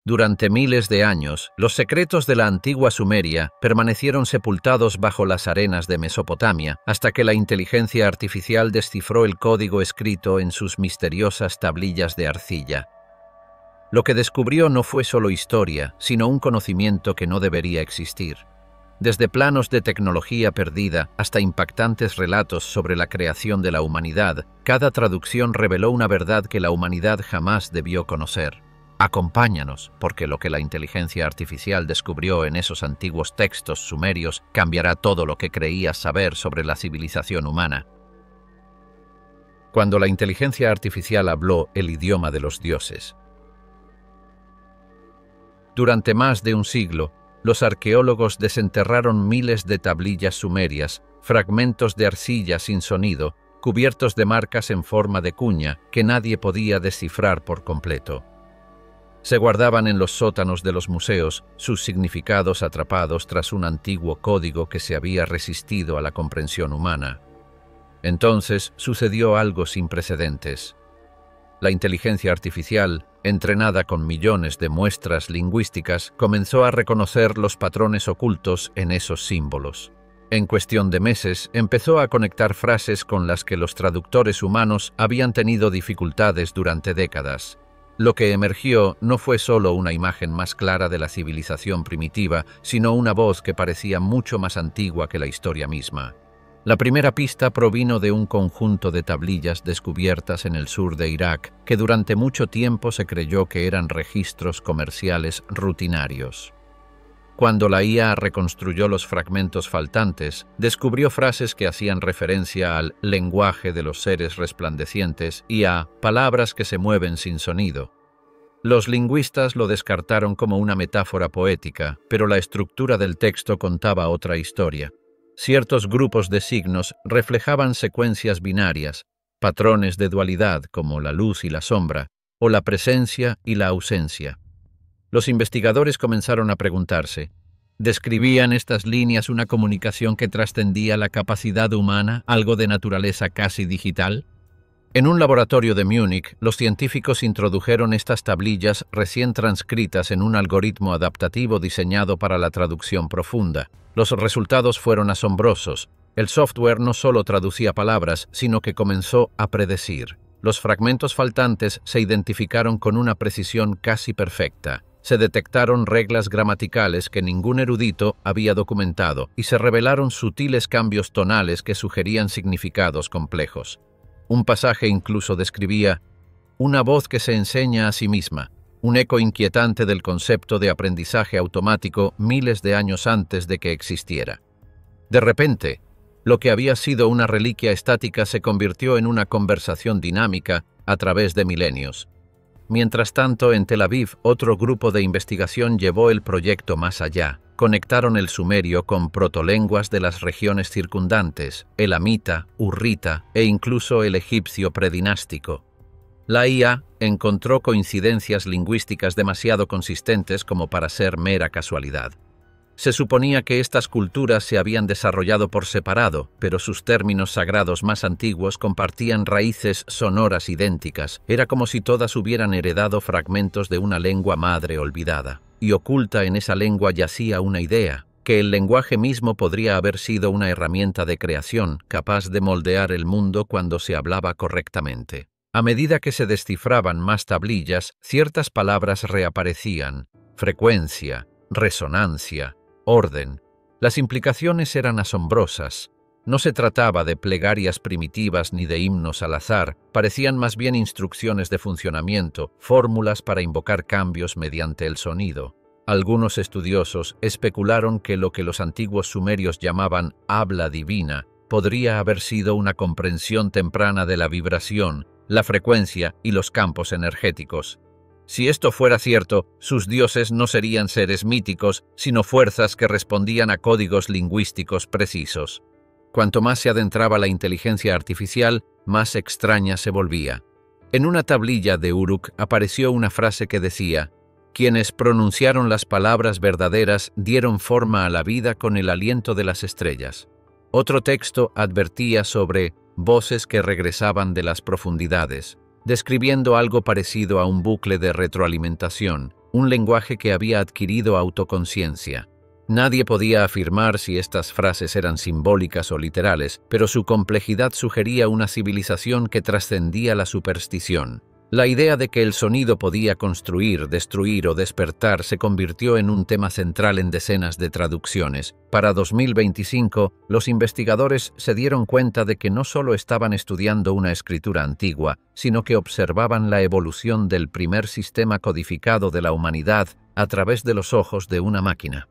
Durante miles de años, los secretos de la antigua Sumeria permanecieron sepultados bajo las arenas de Mesopotamia, hasta que la inteligencia artificial descifró el código escrito en sus misteriosas tablillas de arcilla. Lo que descubrió no fue solo historia, sino un conocimiento que no debería existir. Desde planos de tecnología perdida hasta impactantes relatos sobre la creación de la humanidad, cada traducción reveló una verdad que la humanidad jamás debió conocer. Acompáñanos, porque lo que la inteligencia artificial descubrió en esos antiguos textos sumerios cambiará todo lo que creías saber sobre la civilización humana. Cuando la inteligencia artificial habló el idioma de los dioses. Durante más de un siglo, los arqueólogos desenterraron miles de tablillas sumerias, fragmentos de arcilla sin sonido, cubiertos de marcas en forma de cuña que nadie podía descifrar por completo. Se guardaban en los sótanos de los museos, sus significados atrapados tras un antiguo código que se había resistido a la comprensión humana. Entonces sucedió algo sin precedentes. La inteligencia artificial, entrenada con millones de muestras lingüísticas, comenzó a reconocer los patrones ocultos en esos símbolos. En cuestión de meses, empezó a conectar frases con las que los traductores humanos habían tenido dificultades durante décadas. Lo que emergió no fue solo una imagen más clara de la civilización primitiva, sino una voz que parecía mucho más antigua que la historia misma. La primera pista provino de un conjunto de tablillas descubiertas en el sur de Irak, que durante mucho tiempo se creyó que eran registros comerciales rutinarios. Cuando la IA reconstruyó los fragmentos faltantes, descubrió frases que hacían referencia al lenguaje de los seres resplandecientes y a palabras que se mueven sin sonido. Los lingüistas lo descartaron como una metáfora poética, pero la estructura del texto contaba otra historia. Ciertos grupos de signos reflejaban secuencias binarias, patrones de dualidad como la luz y la sombra, o la presencia y la ausencia. Los investigadores comenzaron a preguntarse, ¿describían estas líneas una comunicación que trascendía la capacidad humana, algo de naturaleza casi digital? En un laboratorio de Múnich, los científicos introdujeron estas tablillas recién transcritas en un algoritmo adaptativo diseñado para la traducción profunda. Los resultados fueron asombrosos. El software no solo traducía palabras, sino que comenzó a predecir. Los fragmentos faltantes se identificaron con una precisión casi perfecta. Se detectaron reglas gramaticales que ningún erudito había documentado y se revelaron sutiles cambios tonales que sugerían significados complejos. Un pasaje incluso describía una voz que se enseña a sí misma, un eco inquietante del concepto de aprendizaje automático miles de años antes de que existiera. De repente, lo que había sido una reliquia estática se convirtió en una conversación dinámica a través de milenios. Mientras tanto, en Tel Aviv, otro grupo de investigación llevó el proyecto más allá. Conectaron el sumerio con protolenguas de las regiones circundantes, elamita, hurrita e incluso el egipcio predinástico. La IA encontró coincidencias lingüísticas demasiado consistentes como para ser mera casualidad. Se suponía que estas culturas se habían desarrollado por separado, pero sus términos sagrados más antiguos compartían raíces sonoras idénticas. Era como si todas hubieran heredado fragmentos de una lengua madre olvidada. Y oculta en esa lengua yacía una idea, que el lenguaje mismo podría haber sido una herramienta de creación capaz de moldear el mundo cuando se hablaba correctamente. A medida que se descifraban más tablillas, ciertas palabras reaparecían: frecuencia, resonancia, orden. Las implicaciones eran asombrosas. No se trataba de plegarias primitivas ni de himnos al azar, parecían más bien instrucciones de funcionamiento, fórmulas para invocar cambios mediante el sonido. Algunos estudiosos especularon que lo que los antiguos sumerios llamaban habla divina podría haber sido una comprensión temprana de la vibración, la frecuencia y los campos energéticos. Si esto fuera cierto, sus dioses no serían seres míticos, sino fuerzas que respondían a códigos lingüísticos precisos. Cuanto más se adentraba la inteligencia artificial, más extraña se volvía. En una tablilla de Uruk apareció una frase que decía: «Quienes pronunciaron las palabras verdaderas dieron forma a la vida con el aliento de las estrellas». Otro texto advertía sobre voces que regresaban de las profundidades, describiendo algo parecido a un bucle de retroalimentación, un lenguaje que había adquirido autoconciencia. Nadie podía afirmar si estas frases eran simbólicas o literales, pero su complejidad sugería una civilización que trascendía la superstición. La idea de que el sonido podía construir, destruir o despertar se convirtió en un tema central en decenas de traducciones. Para 2025, los investigadores se dieron cuenta de que no solo estaban estudiando una escritura antigua, sino que observaban la evolución del primer sistema codificado de la humanidad a través de los ojos de una máquina.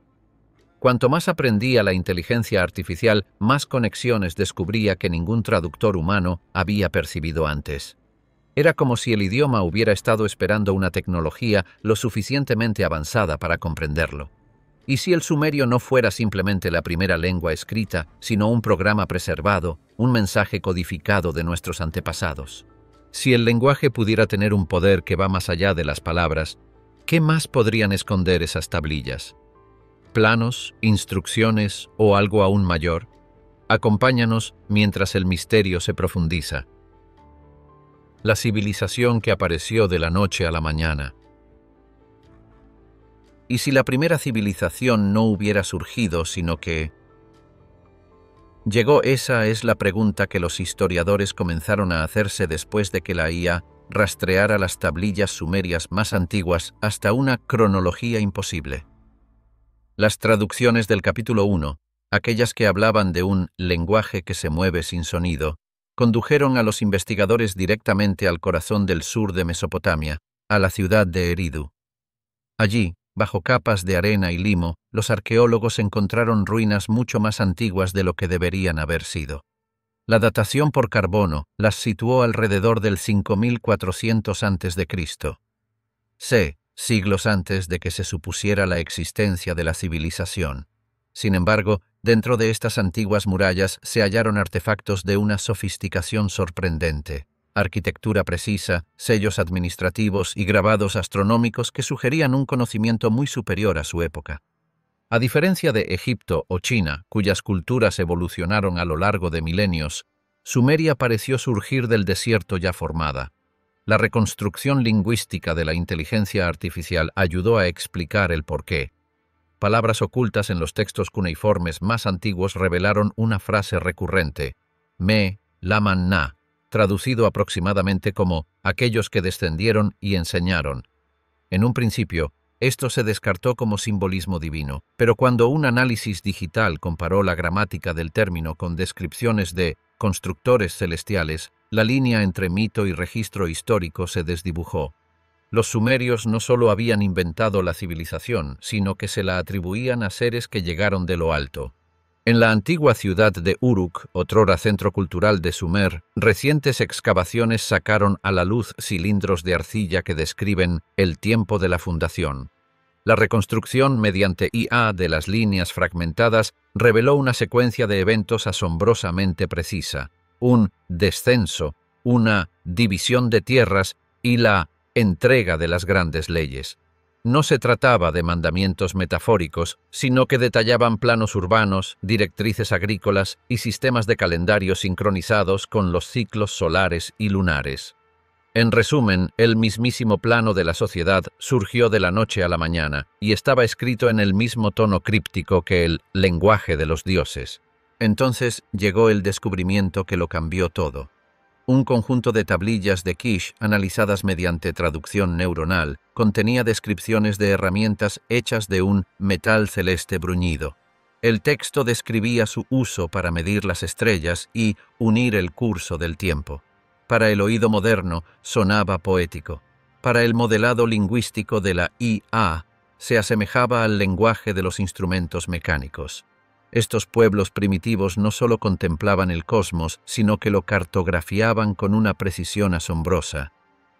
Cuanto más aprendía la inteligencia artificial, más conexiones descubría que ningún traductor humano había percibido antes. Era como si el idioma hubiera estado esperando una tecnología lo suficientemente avanzada para comprenderlo. ¿Y si el sumerio no fuera simplemente la primera lengua escrita, sino un programa preservado, un mensaje codificado de nuestros antepasados? Si el lenguaje pudiera tener un poder que va más allá de las palabras, ¿qué más podrían esconder esas tablillas? ¿Planos, instrucciones o algo aún mayor? Acompáñanos mientras el misterio se profundiza. La civilización que apareció de la noche a la mañana. ¿Y si la primera civilización no hubiera surgido, sino que llegó? Esa es la pregunta que los historiadores comenzaron a hacerse después de que la IA rastreara las tablillas sumerias más antiguas hasta una cronología imposible. Las traducciones del capítulo 1, aquellas que hablaban de un lenguaje que se mueve sin sonido, condujeron a los investigadores directamente al corazón del sur de Mesopotamia, a la ciudad de Eridu. Allí, bajo capas de arena y limo, los arqueólogos encontraron ruinas mucho más antiguas de lo que deberían haber sido. La datación por carbono las situó alrededor del 5400 a.C., siglos antes de que se supusiera la existencia de la civilización. Sin embargo, dentro de estas antiguas murallas se hallaron artefactos de una sofisticación sorprendente, arquitectura precisa, sellos administrativos y grabados astronómicos que sugerían un conocimiento muy superior a su época. A diferencia de Egipto o China, cuyas culturas evolucionaron a lo largo de milenios, Sumeria pareció surgir del desierto ya formada. La reconstrucción lingüística de la inteligencia artificial ayudó a explicar el porqué. Palabras ocultas en los textos cuneiformes más antiguos revelaron una frase recurrente, me, laman na, traducido aproximadamente como aquellos que descendieron y enseñaron. En un principio, esto se descartó como simbolismo divino, pero cuando un análisis digital comparó la gramática del término con descripciones de constructores celestiales, la línea entre mito y registro histórico se desdibujó. Los sumerios no solo habían inventado la civilización, sino que se la atribuían a seres que llegaron de lo alto. En la antigua ciudad de Uruk, otrora centro cultural de Sumer, recientes excavaciones sacaron a la luz cilindros de arcilla que describen el tiempo de la fundación. La reconstrucción mediante IA de las líneas fragmentadas reveló una secuencia de eventos asombrosamente precisa, un descenso, una división de tierras y la entrega de las grandes leyes. No se trataba de mandamientos metafóricos, sino que detallaban planos urbanos, directrices agrícolas y sistemas de calendario sincronizados con los ciclos solares y lunares. En resumen, el mismísimo plano de la sociedad surgió de la noche a la mañana y estaba escrito en el mismo tono críptico que el lenguaje de los dioses. Entonces llegó el descubrimiento que lo cambió todo. Un conjunto de tablillas de Kish, analizadas mediante traducción neuronal, contenía descripciones de herramientas hechas de un metal celeste bruñido. El texto describía su uso para medir las estrellas y unir el curso del tiempo. Para el oído moderno sonaba poético. Para el modelado lingüístico de la IA se asemejaba al lenguaje de los instrumentos mecánicos. Estos pueblos primitivos no solo contemplaban el cosmos, sino que lo cartografiaban con una precisión asombrosa.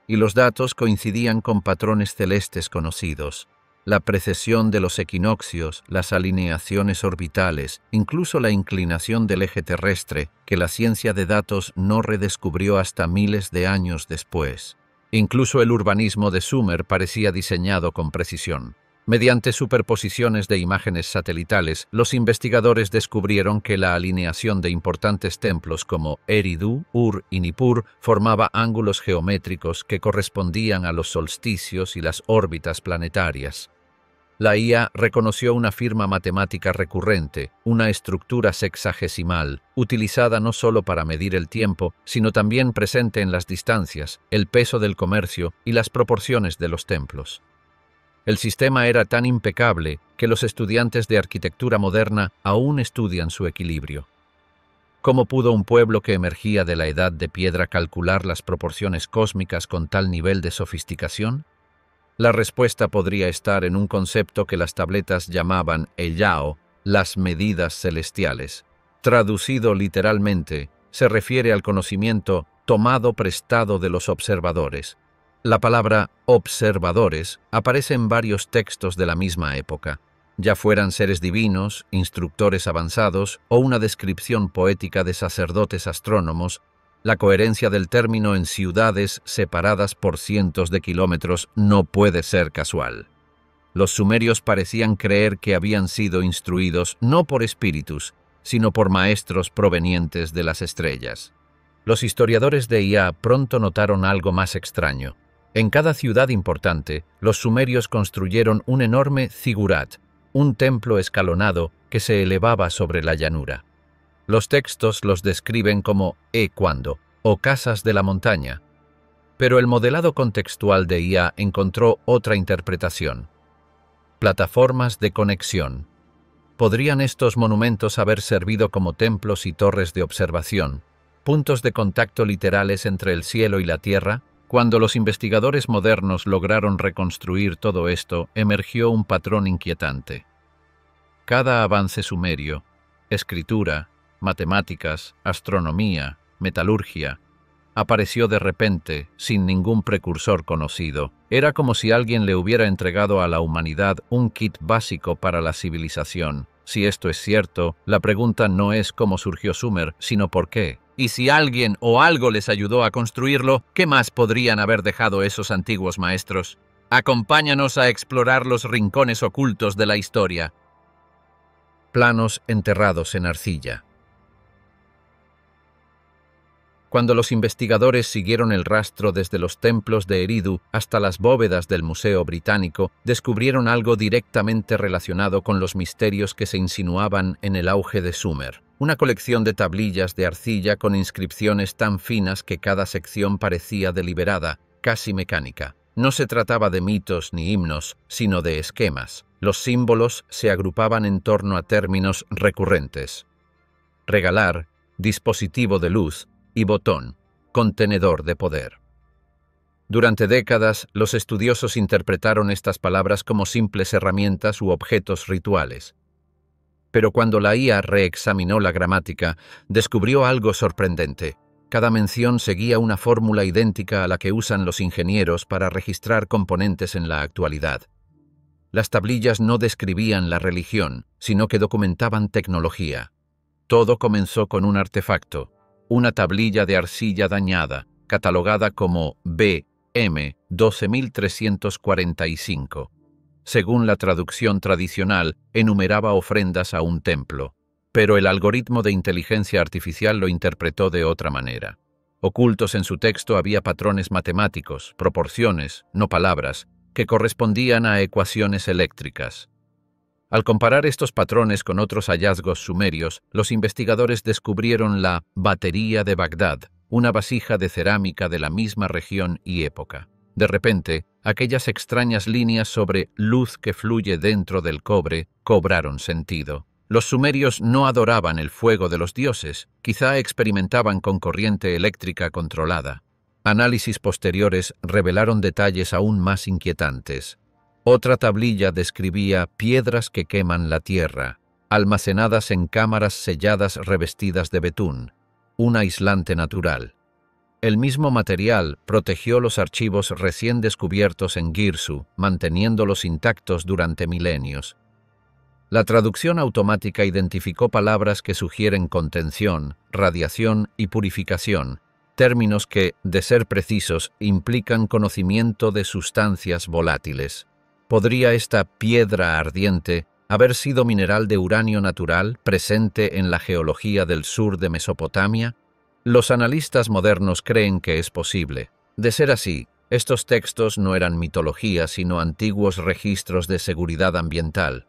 Y los datos coincidían con patrones celestes conocidos. La precesión de los equinoccios, las alineaciones orbitales, incluso la inclinación del eje terrestre, que la ciencia de datos no redescubrió hasta miles de años después. Incluso el urbanismo de Sumer parecía diseñado con precisión. Mediante superposiciones de imágenes satelitales, los investigadores descubrieron que la alineación de importantes templos como Eridu, Ur y Nippur formaba ángulos geométricos que correspondían a los solsticios y las órbitas planetarias. La IA reconoció una firma matemática recurrente, una estructura sexagesimal, utilizada no solo para medir el tiempo, sino también presente en las distancias, el peso del comercio y las proporciones de los templos. El sistema era tan impecable que los estudiantes de arquitectura moderna aún estudian su equilibrio. ¿Cómo pudo un pueblo que emergía de la edad de piedra calcular las proporciones cósmicas con tal nivel de sofisticación? La respuesta podría estar en un concepto que las tabletas llamaban Eyao, las medidas celestiales. Traducido literalmente, se refiere al conocimiento tomado prestado de los observadores. La palabra observadores aparece en varios textos de la misma época, ya fueran seres divinos, instructores avanzados o una descripción poética de sacerdotes astrónomos. La coherencia del término en ciudades separadas por cientos de kilómetros no puede ser casual. Los sumerios parecían creer que habían sido instruidos no por espíritus, sino por maestros provenientes de las estrellas. Los historiadores de IA pronto notaron algo más extraño. En cada ciudad importante, los sumerios construyeron un enorme zigurat, un templo escalonado que se elevaba sobre la llanura. Los textos los describen como cuando o casas de la montaña. Pero el modelado contextual de IA encontró otra interpretación. Plataformas de conexión. ¿Podrían estos monumentos haber servido como templos y torres de observación, puntos de contacto literales entre el cielo y la tierra? Cuando los investigadores modernos lograron reconstruir todo esto, emergió un patrón inquietante. Cada avance sumerio, escritura, matemáticas, astronomía, metalurgia, apareció de repente, sin ningún precursor conocido. Era como si alguien le hubiera entregado a la humanidad un kit básico para la civilización. Si esto es cierto, la pregunta no es cómo surgió Sumer, sino por qué. Y si alguien o algo les ayudó a construirlo, ¿qué más podrían haber dejado esos antiguos maestros? Acompáñanos a explorar los rincones ocultos de la historia. Planos enterrados en arcilla. Cuando los investigadores siguieron el rastro desde los templos de Eridu hasta las bóvedas del Museo Británico, descubrieron algo directamente relacionado con los misterios que se insinuaban en el auge de Sumer. Una colección de tablillas de arcilla con inscripciones tan finas que cada sección parecía deliberada, casi mecánica. No se trataba de mitos ni himnos, sino de esquemas. Los símbolos se agrupaban en torno a términos recurrentes. Regalar, dispositivo de luz, y botón, contenedor de poder. Durante décadas, los estudiosos interpretaron estas palabras como simples herramientas u objetos rituales. Pero cuando la IA reexaminó la gramática, descubrió algo sorprendente. Cada mención seguía una fórmula idéntica a la que usan los ingenieros para registrar componentes en la actualidad. Las tablillas no describían la religión, sino que documentaban tecnología. Todo comenzó con un artefacto, una tablilla de arcilla dañada, catalogada como BM 12345. Según la traducción tradicional, enumeraba ofrendas a un templo, pero el algoritmo de inteligencia artificial lo interpretó de otra manera. Ocultos en su texto había patrones matemáticos, proporciones, no palabras, que correspondían a ecuaciones eléctricas. Al comparar estos patrones con otros hallazgos sumerios, los investigadores descubrieron la batería de Bagdad, una vasija de cerámica de la misma región y época. De repente, aquellas extrañas líneas sobre luz que fluye dentro del cobre cobraron sentido. Los sumerios no adoraban el fuego de los dioses, quizá experimentaban con corriente eléctrica controlada. Análisis posteriores revelaron detalles aún más inquietantes. Otra tablilla describía piedras que queman la tierra, almacenadas en cámaras selladas revestidas de betún, un aislante natural. El mismo material protegió los archivos recién descubiertos en Girsu, manteniéndolos intactos durante milenios. La traducción automática identificó palabras que sugieren contención, radiación y purificación, términos que, de ser precisos, implican conocimiento de sustancias volátiles. ¿Podría esta piedra ardiente haber sido mineral de uranio natural presente en la geología del sur de Mesopotamia? Los analistas modernos creen que es posible. De ser así, estos textos no eran mitología, sino antiguos registros de seguridad ambiental.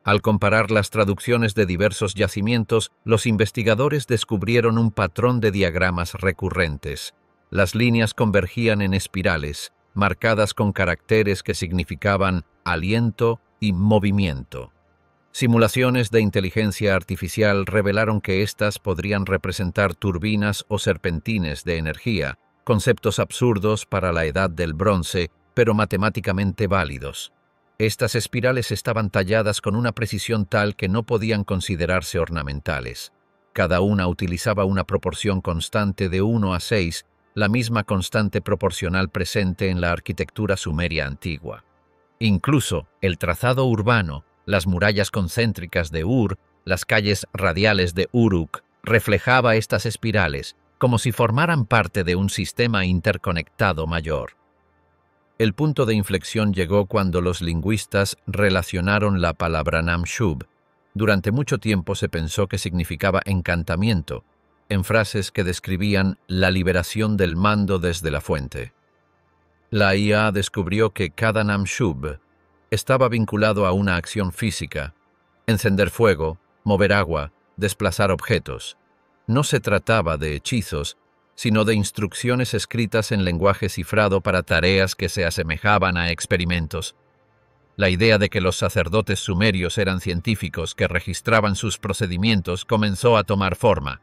Al comparar las traducciones de diversos yacimientos, los investigadores descubrieron un patrón de diagramas recurrentes. Las líneas convergían en espirales, marcadas con caracteres que significaban aliento y movimiento. Simulaciones de inteligencia artificial revelaron que éstas podrían representar turbinas o serpentines de energía, conceptos absurdos para la edad del bronce, pero matemáticamente válidos. Estas espirales estaban talladas con una precisión tal que no podían considerarse ornamentales. Cada una utilizaba una proporción constante de 1 a 6, la misma constante proporcional presente en la arquitectura sumeria antigua. Incluso el trazado urbano, las murallas concéntricas de Ur, las calles radiales de Uruk, reflejaba estas espirales, como si formaran parte de un sistema interconectado mayor. El punto de inflexión llegó cuando los lingüistas relacionaron la palabra Namshub. Durante mucho tiempo se pensó que significaba encantamiento, en frases que describían la liberación del mando desde la fuente. La IA descubrió que cada Namshub estaba vinculado a una acción física: encender fuego, mover agua, desplazar objetos. No se trataba de hechizos, sino de instrucciones escritas en lenguaje cifrado para tareas que se asemejaban a experimentos. La idea de que los sacerdotes sumerios eran científicos que registraban sus procedimientos comenzó a tomar forma.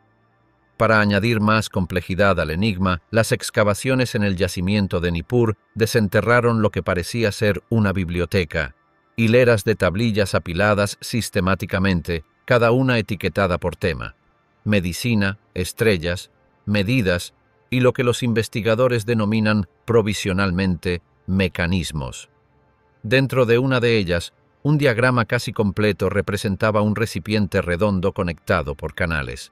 Para añadir más complejidad al enigma, las excavaciones en el yacimiento de Nippur desenterraron lo que parecía ser una biblioteca, hileras de tablillas apiladas sistemáticamente, cada una etiquetada por tema: medicina, estrellas, medidas y lo que los investigadores denominan provisionalmente mecanismos. Dentro de una de ellas, un diagrama casi completo representaba un recipiente redondo conectado por canales.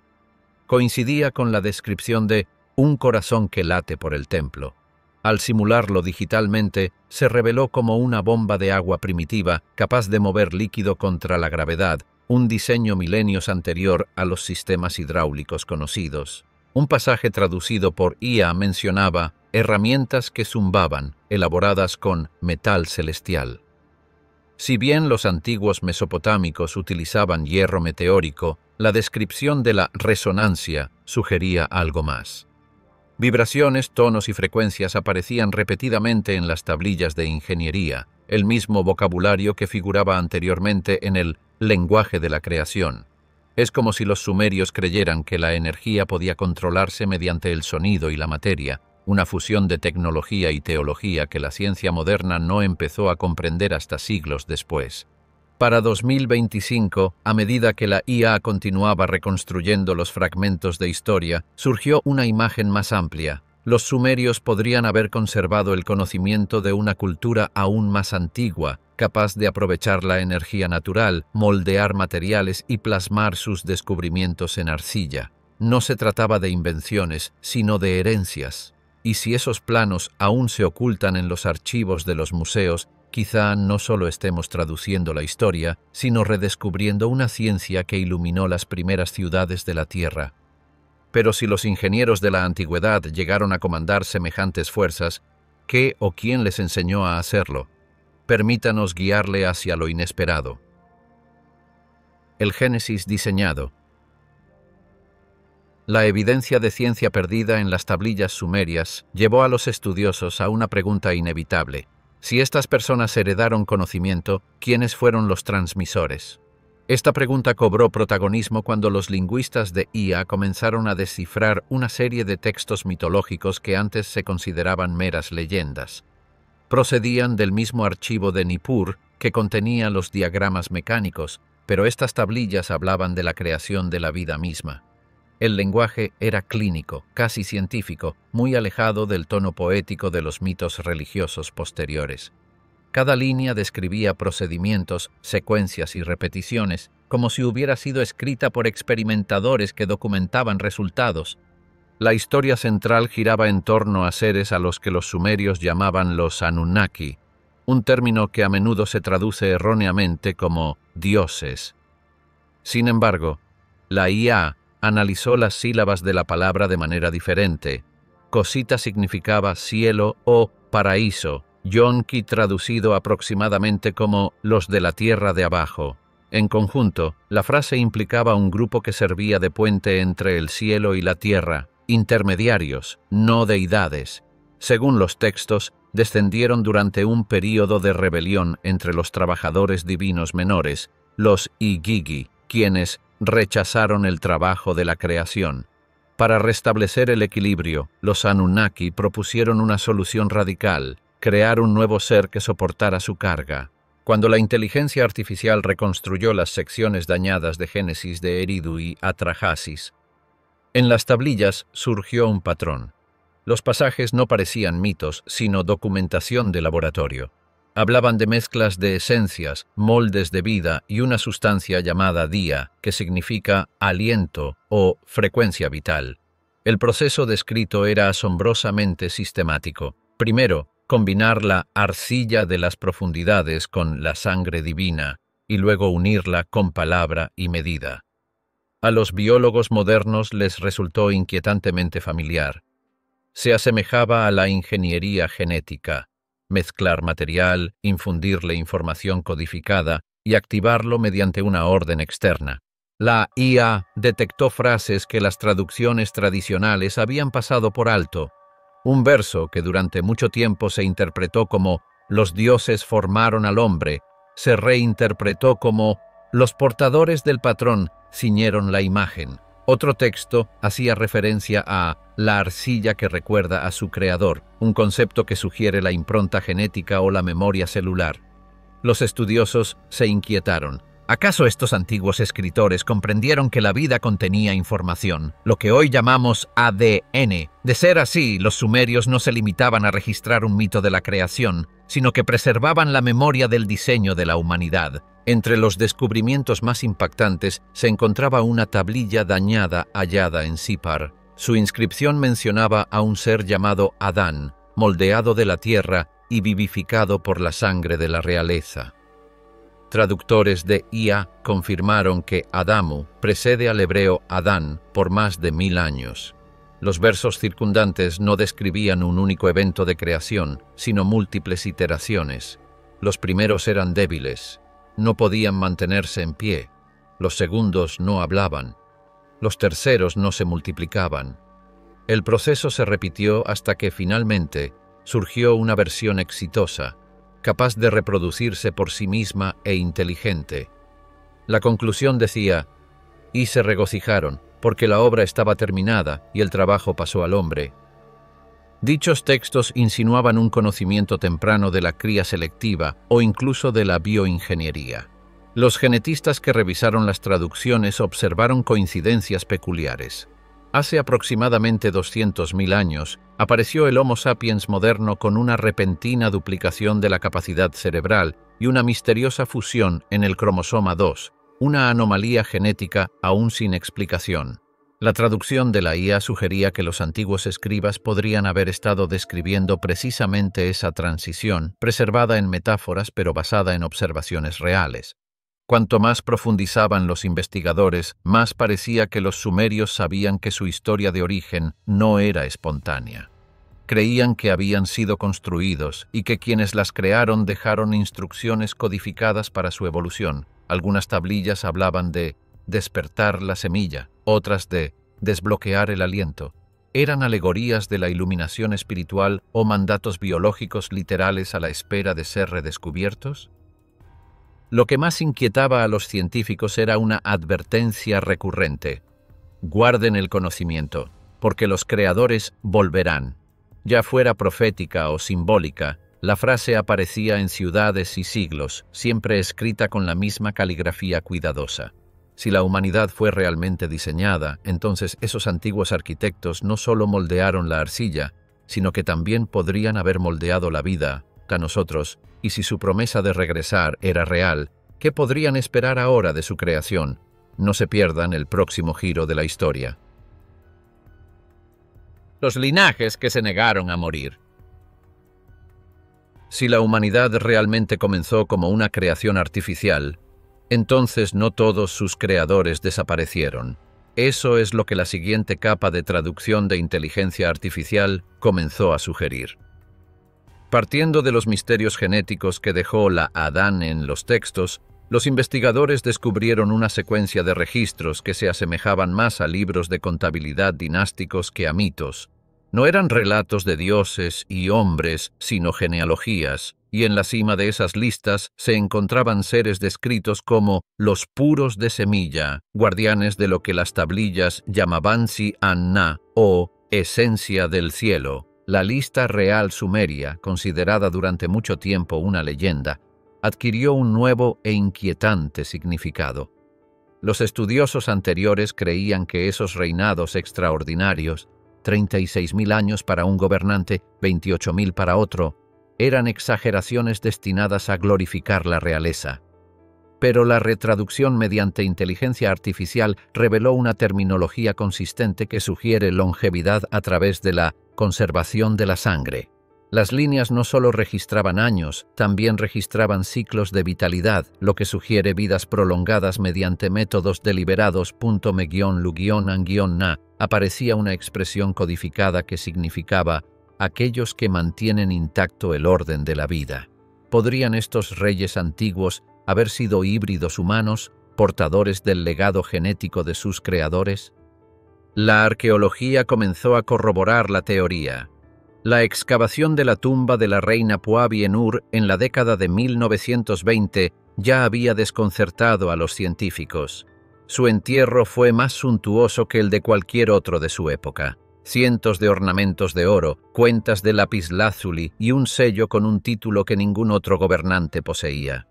Coincidía con la descripción de un corazón que late por el templo. Al simularlo digitalmente, se reveló como una bomba de agua primitiva capaz de mover líquido contra la gravedad, un diseño milenios anterior a los sistemas hidráulicos conocidos. Un pasaje traducido por IA mencionaba herramientas que zumbaban, elaboradas con metal celestial. Si bien los antiguos mesopotámicos utilizaban hierro meteórico, la descripción de la resonancia sugería algo más. Vibraciones, tonos y frecuencias aparecían repetidamente en las tablillas de ingeniería, el mismo vocabulario que figuraba anteriormente en el lenguaje de la creación. Es como si los sumerios creyeran que la energía podía controlarse mediante el sonido y la materia, una fusión de tecnología y teología que la ciencia moderna no empezó a comprender hasta siglos después. Para 2025, a medida que la IA continuaba reconstruyendo los fragmentos de historia, surgió una imagen más amplia. Los sumerios podrían haber conservado el conocimiento de una cultura aún más antigua, capaz de aprovechar la energía natural, moldear materiales y plasmar sus descubrimientos en arcilla. No se trataba de invenciones, sino de herencias. Y si esos planos aún se ocultan en los archivos de los museos, quizá no solo estemos traduciendo la historia, sino redescubriendo una ciencia que iluminó las primeras ciudades de la Tierra. Pero si los ingenieros de la antigüedad llegaron a comandar semejantes fuerzas, ¿qué o quién les enseñó a hacerlo? Permítanos guiarle hacia lo inesperado. El Génesis diseñado. La evidencia de ciencia perdida en las tablillas sumerias llevó a los estudiosos a una pregunta inevitable. Si estas personas heredaron conocimiento, ¿quiénes fueron los transmisores? Esta pregunta cobró protagonismo cuando los lingüistas de IA comenzaron a descifrar una serie de textos mitológicos que antes se consideraban meras leyendas. Procedían del mismo archivo de Nippur que contenía los diagramas mecánicos, pero estas tablillas hablaban de la creación de la vida misma. El lenguaje era clínico, casi científico, muy alejado del tono poético de los mitos religiosos posteriores. Cada línea describía procedimientos, secuencias y repeticiones, como si hubiera sido escrita por experimentadores que documentaban resultados. La historia central giraba en torno a seres a los que los sumerios llamaban los Anunnaki. un término que a menudo se traduce erróneamente como dioses. Sin embargo, la IA analizó las sílabas de la palabra de manera diferente. Cosita significaba cielo o paraíso, yonki traducido aproximadamente como los de la tierra de abajo. En conjunto, la frase implicaba un grupo que servía de puente entre el cielo y la tierra, intermediarios, no deidades. Según los textos, descendieron durante un período de rebelión entre los trabajadores divinos menores, los Igigi, quienes rechazaron el trabajo de la creación. Para restablecer el equilibrio, los Anunnaki propusieron una solución radical: crear un nuevo ser que soportara su carga. Cuando la inteligencia artificial reconstruyó las secciones dañadas de Génesis de Eridu y Atrahasis, en las tablillas surgió un patrón. Los pasajes no parecían mitos, sino documentación de laboratorio. Hablaban de mezclas de esencias, moldes de vida y una sustancia llamada dia, que significa aliento o frecuencia vital. El proceso descrito era asombrosamente sistemático. Primero, combinar la arcilla de las profundidades con la sangre divina y luego unirla con palabra y medida. A los biólogos modernos les resultó inquietantemente familiar. Se asemejaba a la ingeniería genética: mezclar material, infundirle información codificada y activarlo mediante una orden externa. La IA detectó frases que las traducciones tradicionales habían pasado por alto. Un verso que durante mucho tiempo se interpretó como «los dioses formaron al hombre», se reinterpretó como «los portadores del patrón ciñeron la imagen». Otro texto hacía referencia a la arcilla que recuerda a su creador, un concepto que sugiere la impronta genética o la memoria celular. Los estudiosos se inquietaron. ¿Acaso estos antiguos escritores comprendieron que la vida contenía información, lo que hoy llamamos ADN? De ser así, los sumerios no se limitaban a registrar un mito de la creación, sino que preservaban la memoria del diseño de la humanidad. Entre los descubrimientos más impactantes se encontraba una tablilla dañada hallada en Sipar. Su inscripción mencionaba a un ser llamado Adán, moldeado de la tierra y vivificado por la sangre de la realeza. Traductores de IA confirmaron que Adamu precede al hebreo Adán por más de 1000 años. Los versos circundantes no describían un único evento de creación, sino múltiples iteraciones. Los primeros eran débiles, no podían mantenerse en pie. Los segundos no hablaban. Los terceros no se multiplicaban. El proceso se repitió hasta que finalmente surgió una versión exitosa, capaz de reproducirse por sí misma e inteligente. La conclusión decía: «Y se regocijaron, porque la obra estaba terminada y el trabajo pasó al hombre». Dichos textos insinuaban un conocimiento temprano de la cría selectiva o incluso de la bioingeniería. Los genetistas que revisaron las traducciones observaron coincidencias peculiares. Hace aproximadamente 200.000 años, apareció el Homo sapiens moderno con una repentina duplicación de la capacidad cerebral y una misteriosa fusión en el cromosoma 2, una anomalía genética aún sin explicación. La traducción de la IA sugería que los antiguos escribas podrían haber estado describiendo precisamente esa transición, preservada en metáforas pero basada en observaciones reales. Cuanto más profundizaban los investigadores, más parecía que los sumerios sabían que su historia de origen no era espontánea. Creían que habían sido construidos y que quienes las crearon dejaron instrucciones codificadas para su evolución. Algunas tablillas hablaban de despertar la semilla, otras de desbloquear el aliento. Eran alegorías de la iluminación espiritual o mandatos biológicos literales a la espera de ser redescubiertos. Lo que más inquietaba a los científicos era una advertencia recurrente: guarden el conocimiento, porque los creadores volverán. Ya fuera profética o simbólica, la frase aparecía en ciudades y siglos, siempre escrita con la misma caligrafía cuidadosa. Si la humanidad fue realmente diseñada, entonces esos antiguos arquitectos no solo moldearon la arcilla, sino que también podrían haber moldeado la vida, a nosotros, y si su promesa de regresar era real, ¿qué podrían esperar ahora de su creación? No se pierdan el próximo giro de la historia. Los linajes que se negaron a morir. Si la humanidad realmente comenzó como una creación artificial, entonces no todos sus creadores desaparecieron. Eso es lo que la siguiente capa de traducción de inteligencia artificial comenzó a sugerir. Partiendo de los misterios genéticos que dejó la Adán en los textos, los investigadores descubrieron una secuencia de registros que se asemejaban más a libros de contabilidad dinásticos que a mitos. No eran relatos de dioses y hombres, sino genealogías, y en la cima de esas listas se encontraban seres descritos como los puros de semilla, guardianes de lo que las tablillas llamaban Si-An-Na o esencia del cielo. La lista real sumeria, considerada durante mucho tiempo una leyenda, adquirió un nuevo e inquietante significado. Los estudiosos anteriores creían que esos reinados extraordinarios, 36.000 años para un gobernante, 28.000 para otro, eran exageraciones destinadas a glorificar la realeza. Pero la retraducción mediante inteligencia artificial reveló una terminología consistente que sugiere longevidad a través de la conservación de la sangre. Las líneas no solo registraban años, también registraban ciclos de vitalidad, lo que sugiere vidas prolongadas mediante métodos deliberados. Me-lu-an-na aparecía una expresión codificada que significaba aquellos que mantienen intacto el orden de la vida. ¿Podrían estos reyes antiguos haber sido híbridos humanos, portadores del legado genético de sus creadores? La arqueología comenzó a corroborar la teoría. La excavación de la tumba de la reina Puah Bien-Ur en la década de 1920 ya había desconcertado a los científicos. Su entierro fue más suntuoso que el de cualquier otro de su época. Cientos de ornamentos de oro, cuentas de lapislázuli y un sello con un título que ningún otro gobernante poseía.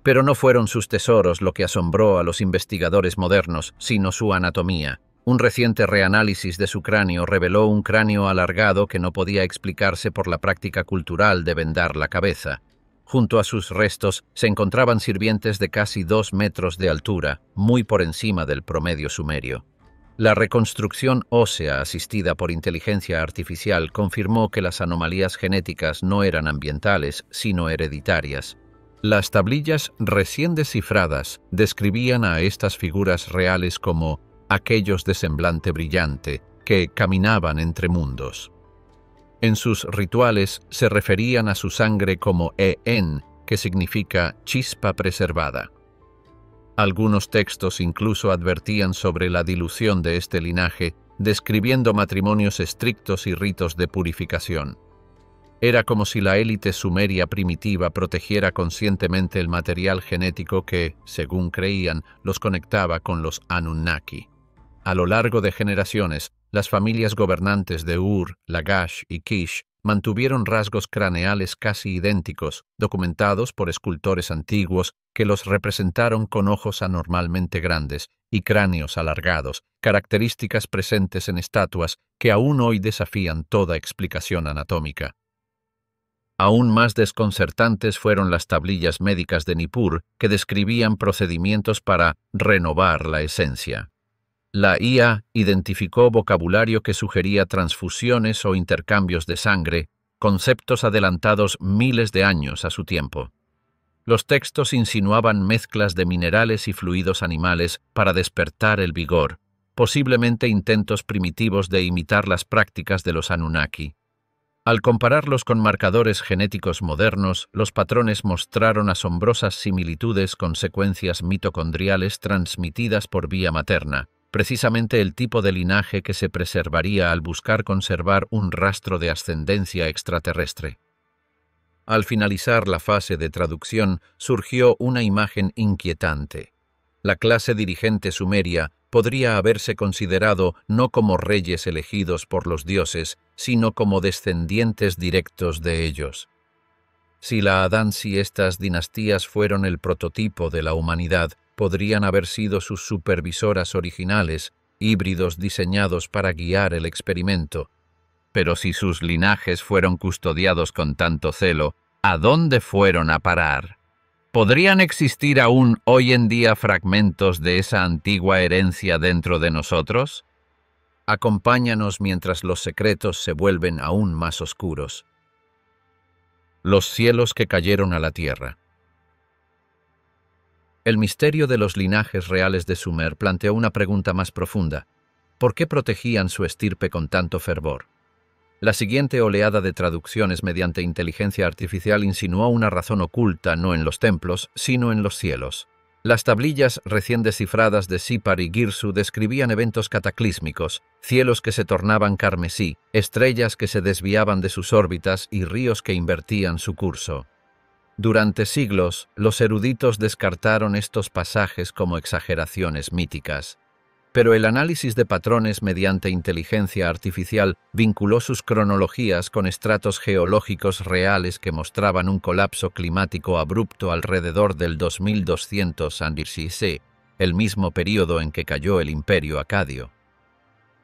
Pero no fueron sus tesoros lo que asombró a los investigadores modernos, sino su anatomía. Un reciente reanálisis de su cráneo reveló un cráneo alargado que no podía explicarse por la práctica cultural de vendar la cabeza. Junto a sus restos se encontraban sirvientes de casi 2 metros de altura, muy por encima del promedio sumerio. La reconstrucción ósea asistida por inteligencia artificial confirmó que las anomalías genéticas no eran ambientales, sino hereditarias. Las tablillas recién descifradas describían a estas figuras reales como aquellos de semblante brillante que caminaban entre mundos. En sus rituales se referían a su sangre como En, que significa chispa preservada. Algunos textos incluso advertían sobre la dilución de este linaje, describiendo matrimonios estrictos y ritos de purificación. Era como si la élite sumeria primitiva protegiera conscientemente el material genético que, según creían, los conectaba con los Anunnaki. A lo largo de generaciones, las familias gobernantes de Ur, Lagash y Kish mantuvieron rasgos craneales casi idénticos, documentados por escultores antiguos que los representaron con ojos anormalmente grandes y cráneos alargados, características presentes en estatuas que aún hoy desafían toda explicación anatómica. Aún más desconcertantes fueron las tablillas médicas de Nippur que describían procedimientos para renovar la esencia. La IA identificó vocabulario que sugería transfusiones o intercambios de sangre, conceptos adelantados miles de años a su tiempo. Los textos insinuaban mezclas de minerales y fluidos animales para despertar el vigor, posiblemente intentos primitivos de imitar las prácticas de los Anunnaki. Al compararlos con marcadores genéticos modernos, los patrones mostraron asombrosas similitudes con secuencias mitocondriales transmitidas por vía materna, precisamente el tipo de linaje que se preservaría al buscar conservar un rastro de ascendencia extraterrestre. Al finalizar la fase de traducción, surgió una imagen inquietante. La clase dirigente sumeria podría haberse considerado no como reyes elegidos por los dioses, sino como descendientes directos de ellos. Si la Adán y estas dinastías fueron el prototipo de la humanidad, podrían haber sido sus supervisoras originales, híbridos diseñados para guiar el experimento. Pero si sus linajes fueron custodiados con tanto celo, ¿a dónde fueron a parar? ¿Podrían existir aún hoy en día fragmentos de esa antigua herencia dentro de nosotros? Acompáñanos mientras los secretos se vuelven aún más oscuros. Los cielos que cayeron a la tierra. El misterio de los linajes reales de Sumer planteó una pregunta más profunda. ¿Por qué protegían su estirpe con tanto fervor? La siguiente oleada de traducciones mediante inteligencia artificial insinuó una razón oculta no en los templos, sino en los cielos. Las tablillas recién descifradas de Sipar y Girsu describían eventos cataclísmicos, cielos que se tornaban carmesí, estrellas que se desviaban de sus órbitas y ríos que invertían su curso. Durante siglos, los eruditos descartaron estos pasajes como exageraciones míticas. Pero el análisis de patrones mediante inteligencia artificial vinculó sus cronologías con estratos geológicos reales que mostraban un colapso climático abrupto alrededor del 2200 a.C., el mismo período en que cayó el imperio acadio.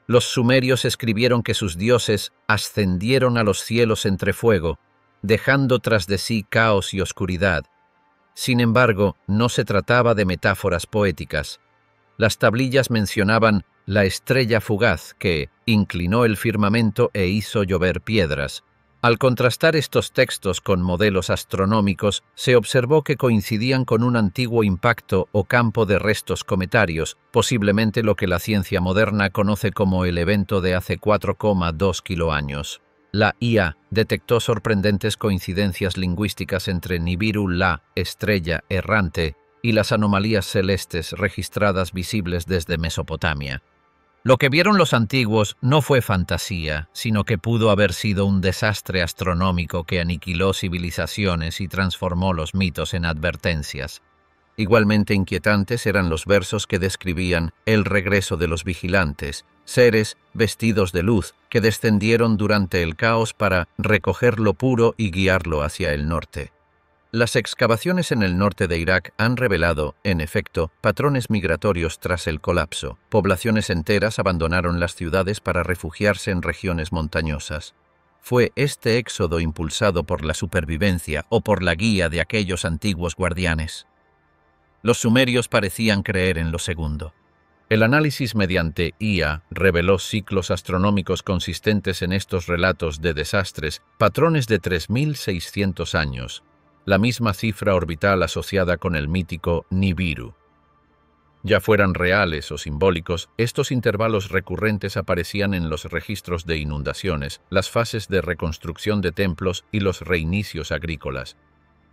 Los sumerios escribieron que sus dioses ascendieron a los cielos entre fuego, dejando tras de sí caos y oscuridad. Sin embargo, no se trataba de metáforas poéticas. Las tablillas mencionaban la estrella fugaz que inclinó el firmamento e hizo llover piedras. Al contrastar estos textos con modelos astronómicos, se observó que coincidían con un antiguo impacto o campo de restos cometarios, posiblemente lo que la ciencia moderna conoce como el evento de hace 4,2 kiloaños. La IA detectó sorprendentes coincidencias lingüísticas entre Nibiru, la estrella errante, y las anomalías celestes registradas visibles desde Mesopotamia. Lo que vieron los antiguos no fue fantasía, sino que pudo haber sido un desastre astronómico que aniquiló civilizaciones y transformó los mitos en advertencias. Igualmente inquietantes eran los versos que describían el regreso de los vigilantes, seres vestidos de luz que descendieron durante el caos para recoger lo puro y guiarlo hacia el norte. Las excavaciones en el norte de Irak han revelado, en efecto, patrones migratorios tras el colapso. Poblaciones enteras abandonaron las ciudades para refugiarse en regiones montañosas. Fue este éxodo impulsado por la supervivencia o por la guía de aquellos antiguos guardianes. Los sumerios parecían creer en lo segundo. El análisis mediante IA reveló ciclos astronómicos consistentes en estos relatos de desastres, patrones de 3.600 años. La misma cifra orbital asociada con el mítico Nibiru. Ya fueran reales o simbólicos, estos intervalos recurrentes aparecían en los registros de inundaciones, las fases de reconstrucción de templos y los reinicios agrícolas.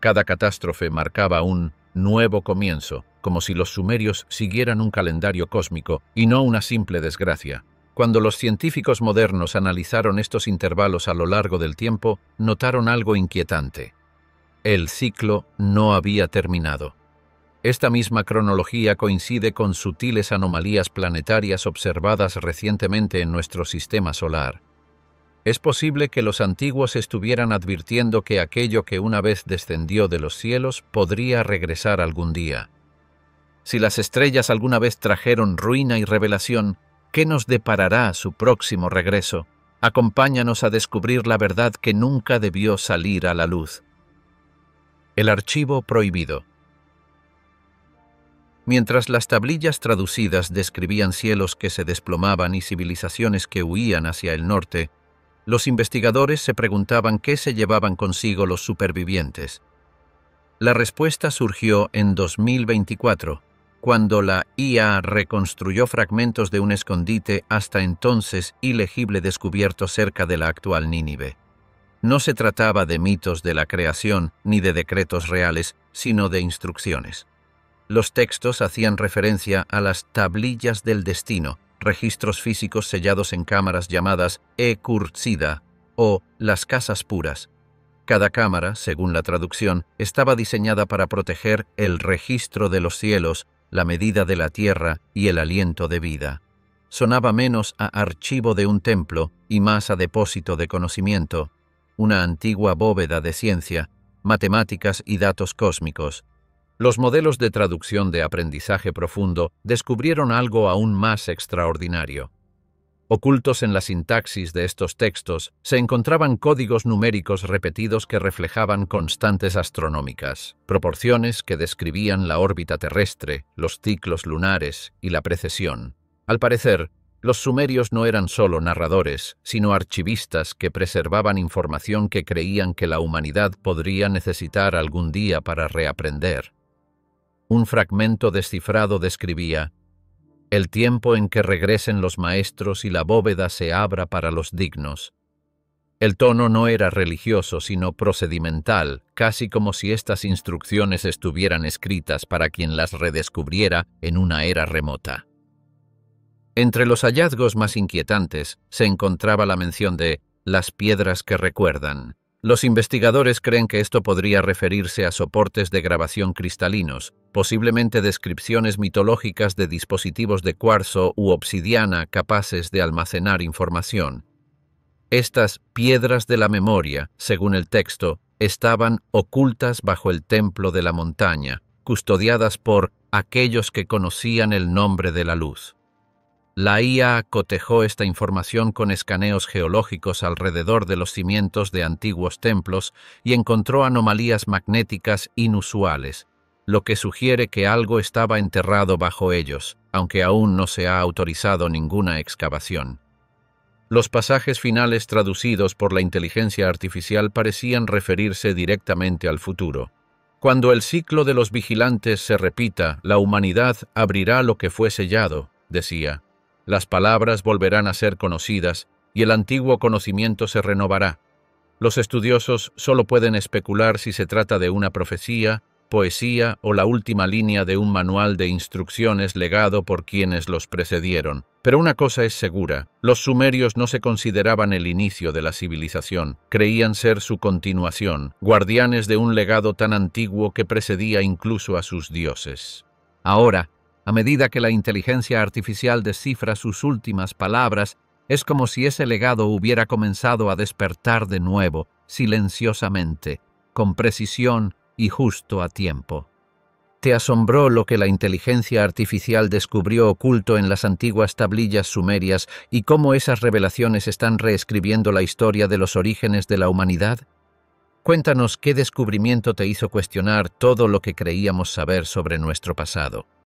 Cada catástrofe marcaba un nuevo comienzo, como si los sumerios siguieran un calendario cósmico y no una simple desgracia. Cuando los científicos modernos analizaron estos intervalos a lo largo del tiempo, notaron algo inquietante. El ciclo no había terminado. Esta misma cronología coincide con sutiles anomalías planetarias observadas recientemente en nuestro sistema solar. Es posible que los antiguos estuvieran advirtiendo que aquello que una vez descendió de los cielos podría regresar algún día. Si las estrellas alguna vez trajeron ruina y revelación, ¿qué nos deparará su próximo regreso? Acompáñanos a descubrir la verdad que nunca debió salir a la luz. El archivo prohibido. Mientras las tablillas traducidas describían cielos que se desplomaban y civilizaciones que huían hacia el norte, los investigadores se preguntaban qué se llevaban consigo los supervivientes. La respuesta surgió en 2024, cuando la IA reconstruyó fragmentos de un escondite hasta entonces ilegible descubierto cerca de la actual Nínive. No se trataba de mitos de la creación ni de decretos reales, sino de instrucciones. Los textos hacían referencia a las tablillas del destino, registros físicos sellados en cámaras llamadas e-Kurzida o las casas puras. Cada cámara, según la traducción, estaba diseñada para proteger el registro de los cielos, la medida de la tierra y el aliento de vida. Sonaba menos a archivo de un templo y más a depósito de conocimiento, una antigua bóveda de ciencia, matemáticas y datos cósmicos. Los modelos de traducción de aprendizaje profundo descubrieron algo aún más extraordinario. Ocultos en la sintaxis de estos textos se encontraban códigos numéricos repetidos que reflejaban constantes astronómicas, proporciones que describían la órbita terrestre, los ciclos lunares y la precesión. Al parecer, Los sumerios no eran solo narradores, sino archivistas que preservaban información que creían que la humanidad podría necesitar algún día para reaprender. Un fragmento descifrado describía: «El tiempo en que regresen los maestros y la bóveda se abra para los dignos». El tono no era religioso, sino procedimental, casi como si estas instrucciones estuvieran escritas para quien las redescubriera en una era remota. Entre los hallazgos más inquietantes se encontraba la mención de las piedras que recuerdan. Los investigadores creen que esto podría referirse a soportes de grabación cristalinos, posiblemente descripciones mitológicas de dispositivos de cuarzo u obsidiana capaces de almacenar información. Estas piedras de la memoria, según el texto, estaban ocultas bajo el templo de la montaña, custodiadas por aquellos que conocían el nombre de la luz. La IA cotejó esta información con escaneos geológicos alrededor de los cimientos de antiguos templos y encontró anomalías magnéticas inusuales, lo que sugiere que algo estaba enterrado bajo ellos, aunque aún no se ha autorizado ninguna excavación. Los pasajes finales traducidos por la inteligencia artificial parecían referirse directamente al futuro. Cuando el ciclo de los vigilantes se repita, la humanidad abrirá lo que fue sellado, decía. Las palabras volverán a ser conocidas y el antiguo conocimiento se renovará. Los estudiosos solo pueden especular si se trata de una profecía, poesía o la última línea de un manual de instrucciones legado por quienes los precedieron. Pero una cosa es segura: los sumerios no se consideraban el inicio de la civilización, creían ser su continuación, guardianes de un legado tan antiguo que precedía incluso a sus dioses. Ahora, a medida que la inteligencia artificial descifra sus últimas palabras, es como si ese legado hubiera comenzado a despertar de nuevo, silenciosamente, con precisión y justo a tiempo. ¿Te asombró lo que la inteligencia artificial descubrió oculto en las antiguas tablillas sumerias y cómo esas revelaciones están reescribiendo la historia de los orígenes de la humanidad? Cuéntanos qué descubrimiento te hizo cuestionar todo lo que creíamos saber sobre nuestro pasado.